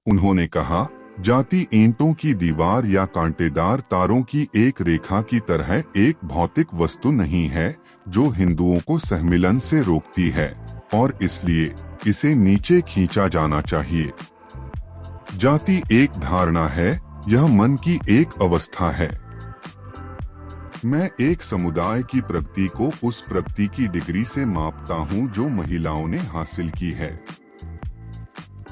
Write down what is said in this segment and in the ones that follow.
उन्होंने कहा, जाति ईंटों की दीवार या कांटेदार तारों की एक रेखा की तरह एक भौतिक वस्तु नहीं है जो हिंदुओं को सहमिलन से रोकती है, और इसलिए इसे नीचे खींचा जाना चाहिए। जाति एक धारणा है, यह मन की एक अवस्था है। मैं एक समुदाय की प्रगति को उस प्रगति की डिग्री से मापता हूं जो महिलाओं ने हासिल की है।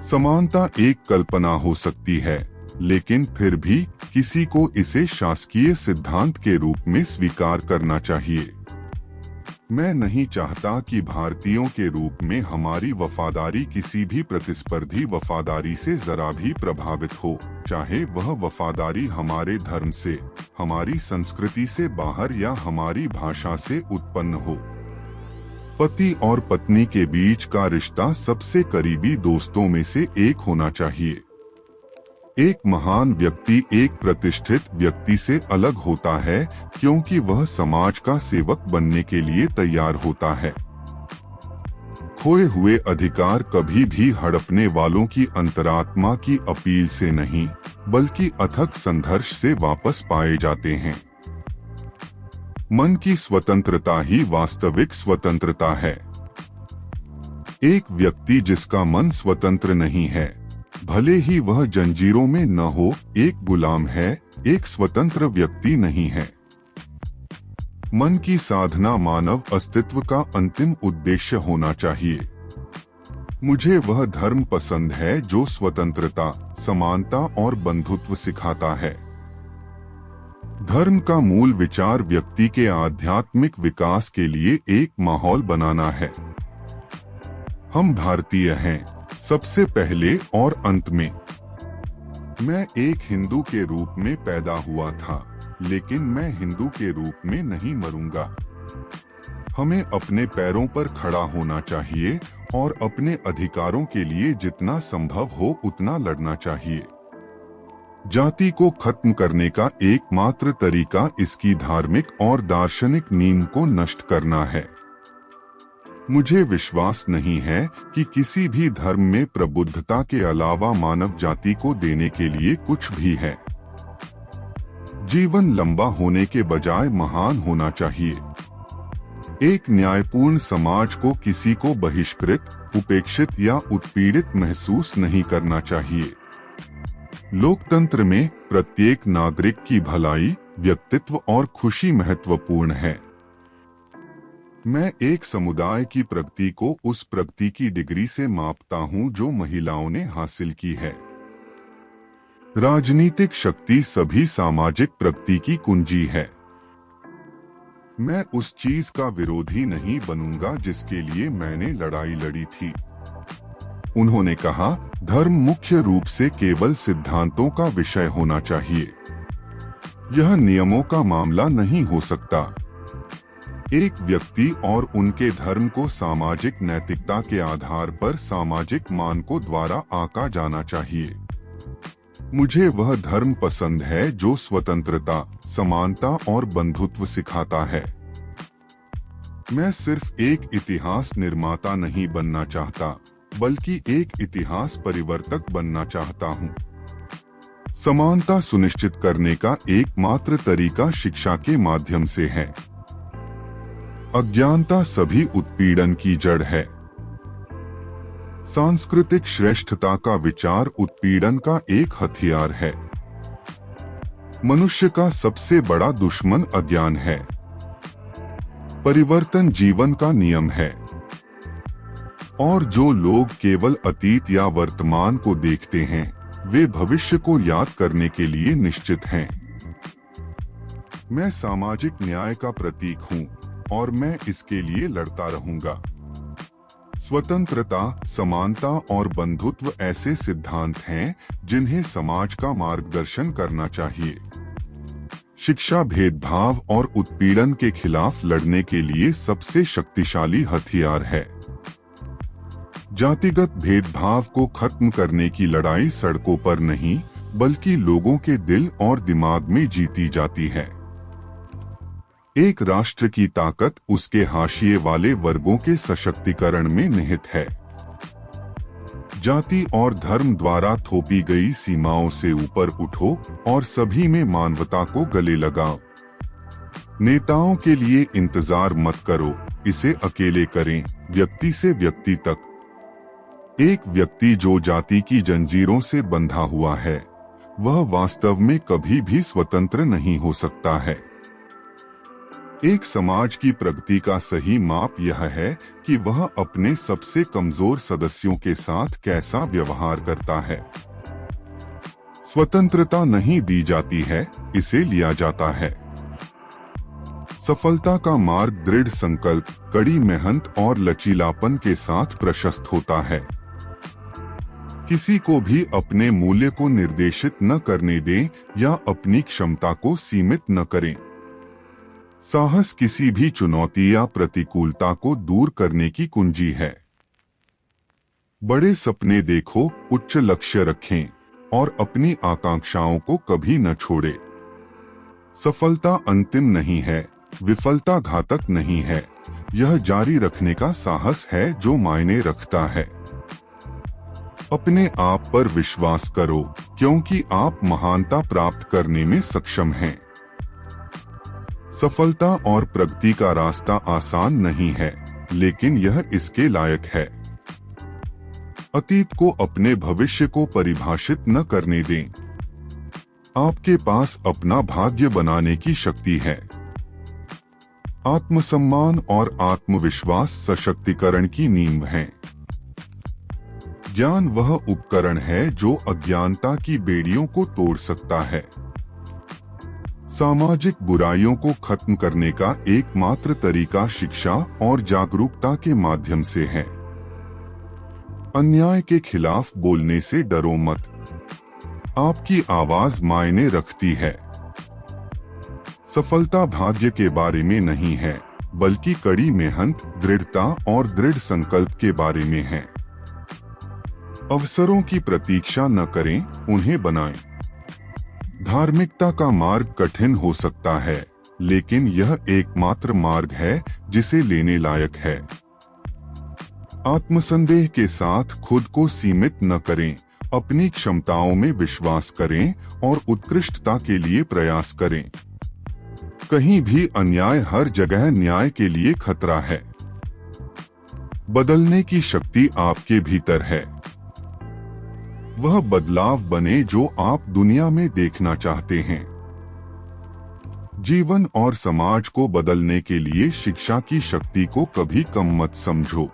समानता एक कल्पना हो सकती है, लेकिन फिर भी किसी को इसे शासकीय सिद्धांत के रूप में स्वीकार करना चाहिए। मैं नहीं चाहता कि भारतीयों के रूप में हमारी वफादारी किसी भी प्रतिस्पर्धी वफादारी से जरा भी प्रभावित हो, चाहे वह वफादारी हमारे धर्म से, हमारी संस्कृति से बाहर या हमारी भाषा से उत्पन्न हो। पति और पत्नी के बीच का रिश्ता सबसे करीबी दोस्तों में से एक होना चाहिए। एक महान व्यक्ति एक प्रतिष्ठित व्यक्ति से अलग होता है क्योंकि वह समाज का सेवक बनने के लिए तैयार होता है। खोए हुए अधिकार कभी भी हड़पने वालों की अंतरात्मा की अपील से नहीं, बल्कि अथक संघर्ष से वापस पाए जाते हैं। मन की स्वतंत्रता ही वास्तविक स्वतंत्रता है। एक व्यक्ति जिसका मन स्वतंत्र नहीं है, भले ही वह जंजीरों में न हो, एक गुलाम है, एक स्वतंत्र व्यक्ति नहीं है। मन की साधना मानव अस्तित्व का अंतिम उद्देश्य होना चाहिए। मुझे वह धर्म पसंद है जो स्वतंत्रता, समानता और बंधुत्व सिखाता है। धर्म का मूल विचार व्यक्ति के आध्यात्मिक विकास के लिए एक माहौल बनाना है। हम भारतीय हैं, सबसे पहले और अंत में। मैं एक हिंदू के रूप में पैदा हुआ था, लेकिन मैं हिंदू के रूप में नहीं मरूंगा। हमें अपने पैरों पर खड़ा होना चाहिए और अपने अधिकारों के लिए जितना संभव हो उतना लड़ना चाहिए। जाति को खत्म करने का एकमात्र तरीका इसकी धार्मिक और दार्शनिक नींव को नष्ट करना है। मुझे विश्वास नहीं है कि किसी भी धर्म में प्रबुद्धता के अलावा मानव जाति को देने के लिए कुछ भी है। जीवन लंबा होने के बजाय महान होना चाहिए। एक न्यायपूर्ण समाज को किसी को बहिष्कृत, उपेक्षित या उत्पीड़ित महसूस नहीं करना चाहिए। लोकतंत्र में प्रत्येक नागरिक की भलाई, व्यक्तित्व और खुशी महत्वपूर्ण है। मैं एक समुदाय की प्रगति को उस प्रगति की डिग्री से मापता हूं जो महिलाओं ने हासिल की है। राजनीतिक शक्ति सभी सामाजिक प्रगति की कुंजी है। मैं उस चीज का विरोधी नहीं बनूंगा जिसके लिए मैंने लड़ाई लड़ी थी। उन्होंने कहा, धर्म मुख्य रूप से केवल सिद्धांतों का विषय होना चाहिए। यह नियमों का मामला नहीं हो सकता। एक व्यक्ति और उनके धर्म को सामाजिक नैतिकता के आधार पर सामाजिक मानकों द्वारा आंका जाना चाहिए। मुझे वह धर्म पसंद है जो स्वतंत्रता, समानता और बंधुत्व सिखाता है। मैं सिर्फ एक इतिहास निर्माता नहीं बनना चाहता, बल्कि एक इतिहास परिवर्तक बनना चाहता हूँ। समानता सुनिश्चित करने का एकमात्र तरीका शिक्षा के माध्यम से है। अज्ञानता सभी उत्पीड़न की जड़ है। सांस्कृतिक श्रेष्ठता का विचार उत्पीड़न का एक हथियार है। मनुष्य का सबसे बड़ा दुश्मन अज्ञान है। परिवर्तन जीवन का नियम है, और जो लोग केवल अतीत या वर्तमान को देखते हैं, वे भविष्य को याद करने के लिए निश्चित हैं। मैं सामाजिक न्याय का प्रतीक हूँ और मैं इसके लिए लड़ता रहूंगा। स्वतंत्रता, समानता और बंधुत्व ऐसे सिद्धांत हैं जिन्हें समाज का मार्गदर्शन करना चाहिए। शिक्षा भेदभाव और उत्पीड़न के खिलाफ लड़ने के लिए सबसे शक्तिशाली हथियार है। जातिगत भेदभाव को खत्म करने की लड़ाई सड़कों पर नहीं, बल्कि लोगों के दिल और दिमाग में जीती जाती है। एक राष्ट्र की ताकत उसके हाशिए वाले वर्गों के सशक्तिकरण में निहित है। जाति और धर्म द्वारा थोपी गई सीमाओं से ऊपर उठो और सभी में मानवता को गले लगाओ। नेताओं के लिए इंतजार मत करो, इसे अकेले करें, व्यक्ति से व्यक्ति तक। एक व्यक्ति जो जाति की जंजीरों से बंधा हुआ है, वह वास्तव में कभी भी स्वतंत्र नहीं हो सकता है। एक समाज की प्रगति का सही माप यह है कि वह अपने सबसे कमजोर सदस्यों के साथ कैसा व्यवहार करता है। स्वतंत्रता नहीं दी जाती है, इसे लिया जाता है। सफलता का मार्ग दृढ़ संकल्प, कड़ी मेहनत और लचीलापन के साथ प्रशस्त होता है। किसी को भी अपने मूल्य को निर्देशित न करने दें या अपनी क्षमता को सीमित न करें। साहस किसी भी चुनौती या प्रतिकूलता को दूर करने की कुंजी है। बड़े सपने देखो, उच्च लक्ष्य रखें और अपनी आकांक्षाओं को कभी न छोड़ें। सफलता अंतिम नहीं है, विफलता घातक नहीं है, यह जारी रखने का साहस है जो मायने रखता है। अपने आप पर विश्वास करो, क्योंकि आप महानता प्राप्त करने में सक्षम हैं। सफलता और प्रगति का रास्ता आसान नहीं है, लेकिन यह इसके लायक है। अतीत को अपने भविष्य को परिभाषित न करने दें। आपके पास अपना भाग्य बनाने की शक्ति है। आत्मसम्मान और आत्मविश्वास सशक्तिकरण की नींव है। ज्ञान वह उपकरण है जो अज्ञानता की बेड़ियों को तोड़ सकता है। सामाजिक बुराइयों को खत्म करने का एकमात्र तरीका शिक्षा और जागरूकता के माध्यम से है। अन्याय के खिलाफ बोलने से डरो मत। आपकी आवाज मायने रखती है। सफलता भाग्य के बारे में नहीं है, बल्कि कड़ी मेहनत, दृढ़ता और दृढ़ संकल्प के बारे में है। अवसरों की प्रतीक्षा न करें, उन्हें बनाएं। धार्मिकता का मार्ग कठिन हो सकता है, लेकिन यह एकमात्र मार्ग है जिसे लेने लायक है। आत्मसंदेह के साथ खुद को सीमित न करें, अपनी क्षमताओं में विश्वास करें और उत्कृष्टता के लिए प्रयास करें। कहीं भी अन्याय, हर जगह न्याय के लिए खतरा है। बदलने की शक्ति आपके भीतर है। वह बदलाव बने जो आप दुनिया में देखना चाहते हैं। जीवन और समाज को बदलने के लिए शिक्षा की शक्ति को कभी कम मत समझो।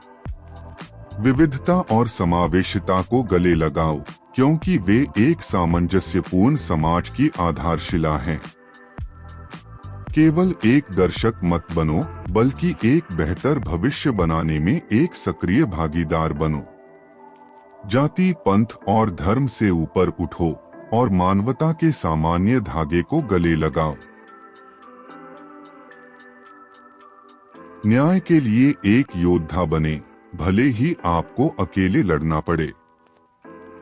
विविधता और समावेशिता को गले लगाओ, क्योंकि वे एक सामंजस्यपूर्ण समाज की आधारशिला हैं। केवल एक दर्शक मत बनो, बल्कि एक बेहतर भविष्य बनाने में एक सक्रिय भागीदार बनो। जाति, पंथ और धर्म से ऊपर उठो और मानवता के सामान्य धागे को गले लगाओ। न्याय के लिए एक योद्धा बने, भले ही आपको अकेले लड़ना पड़े।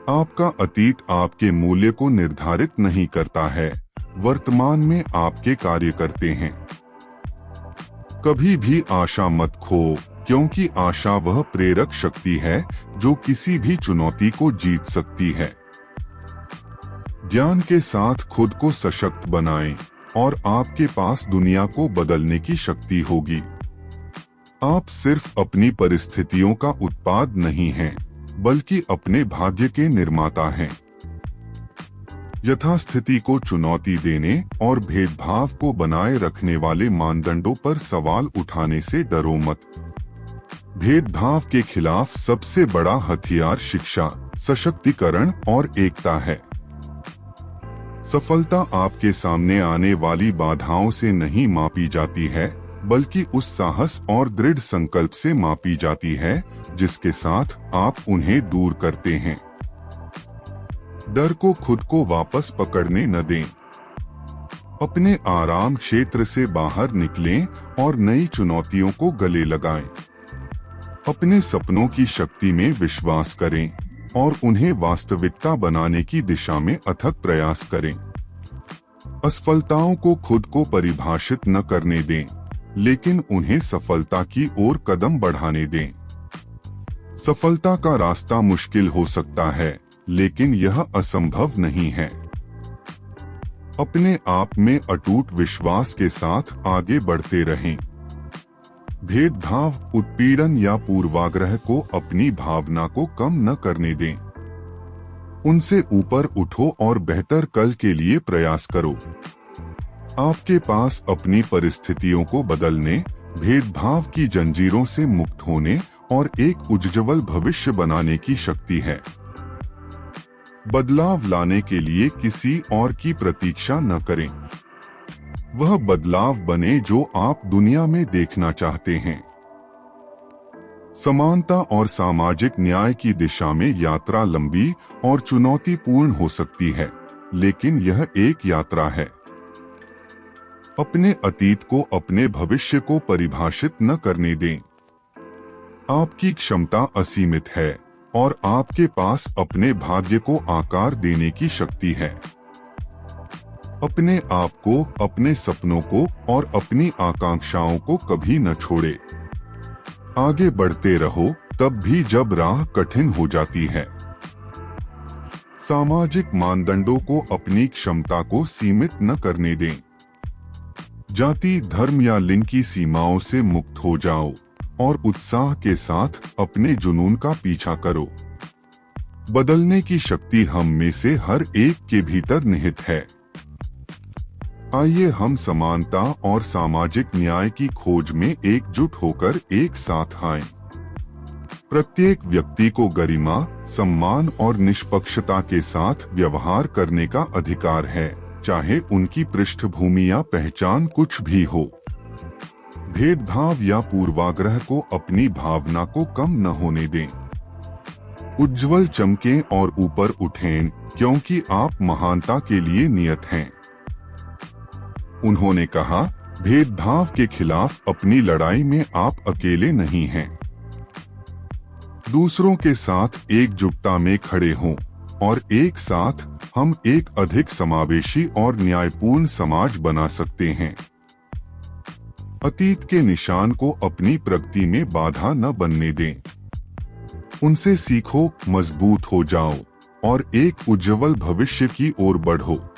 आपका अतीत आपके मूल्य को निर्धारित नहीं करता है, वर्तमान में आपके कार्य करते हैं। कभी भी आशा मत खो, क्योंकि आशा वह प्रेरक शक्ति है जो किसी भी चुनौती को जीत सकती है। ज्ञान के साथ खुद को सशक्त बनाएं और आपके पास दुनिया को बदलने की शक्ति होगी। आप सिर्फ अपनी परिस्थितियों का उत्पाद नहीं हैं, बल्कि अपने भाग्य के निर्माता हैं। यथास्थिति को चुनौती देने और भेदभाव को बनाए रखने वाले मानदंडों पर सवाल उठाने से डरो मत। भेदभाव के खिलाफ सबसे बड़ा हथियार शिक्षा, सशक्तिकरण और एकता है। सफलता आपके सामने आने वाली बाधाओं से नहीं मापी जाती है, बल्कि उस साहस और दृढ़ संकल्प से मापी जाती है जिसके साथ आप उन्हें दूर करते हैं। डर को खुद को वापस पकड़ने न दें। अपने आराम क्षेत्र से बाहर निकलें और नई चुनौतियों को गले लगाएं। अपने सपनों की शक्ति में विश्वास करें और उन्हें वास्तविकता बनाने की दिशा में अथक प्रयास करें। असफलताओं को खुद को परिभाषित न करने दें, लेकिन उन्हें सफलता की ओर कदम बढ़ाने दें। सफलता का रास्ता मुश्किल हो सकता है, लेकिन यह असंभव नहीं है। अपने आप में अटूट विश्वास के साथ आगे बढ़ते रहें। भेदभाव, उत्पीड़न या पूर्वाग्रह को अपनी भावना को कम न करने दें। उनसे ऊपर उठो और बेहतर कल के लिए प्रयास करो। आपके पास अपनी परिस्थितियों को बदलने, भेदभाव की जंजीरों से मुक्त होने और एक उज्ज्वल भविष्य बनाने की शक्ति है। बदलाव लाने के लिए किसी और की प्रतीक्षा न करें। वह बदलाव बने जो आप दुनिया में देखना चाहते हैं। समानता और सामाजिक न्याय की दिशा में यात्रा लंबी और चुनौतीपूर्ण हो सकती है, लेकिन यह एक यात्रा है। अपने अतीत को अपने भविष्य को परिभाषित न करने दें। आपकी क्षमता असीमित है और आपके पास अपने भाग्य को आकार देने की शक्ति है। अपने आप को, अपने सपनों को और अपनी आकांक्षाओं को कभी न छोड़े। आगे बढ़ते रहो, तब भी जब राह कठिन हो जाती है। सामाजिक मानदंडों को अपनी क्षमता को सीमित न करने दें। जाति, धर्म या लिंग की सीमाओं से मुक्त हो जाओ और उत्साह के साथ अपने जुनून का पीछा करो। बदलने की शक्ति हम में से हर एक के भीतर निहित है। आइए हम समानता और सामाजिक न्याय की खोज में एकजुट होकर एक साथ आएं। प्रत्येक व्यक्ति को गरिमा, सम्मान और निष्पक्षता के साथ व्यवहार करने का अधिकार है, चाहे उनकी पृष्ठभूमि या पहचान कुछ भी हो। भेदभाव या पूर्वाग्रह को अपनी भावना को कम न होने दें। उज्जवल चमकें और ऊपर उठें, क्योंकि आप महानता के लिए नियत हैं। उन्होंने कहा, भेदभाव के खिलाफ अपनी लड़ाई में आप अकेले नहीं हैं। दूसरों के साथ एकजुटता में खड़े हों और एक साथ हम एक अधिक समावेशी और न्यायपूर्ण समाज बना सकते हैं। अतीत के निशान को अपनी प्रगति में बाधा न बनने दें। उनसे सीखो, मजबूत हो जाओ और एक उज्जवल भविष्य की ओर बढ़ो।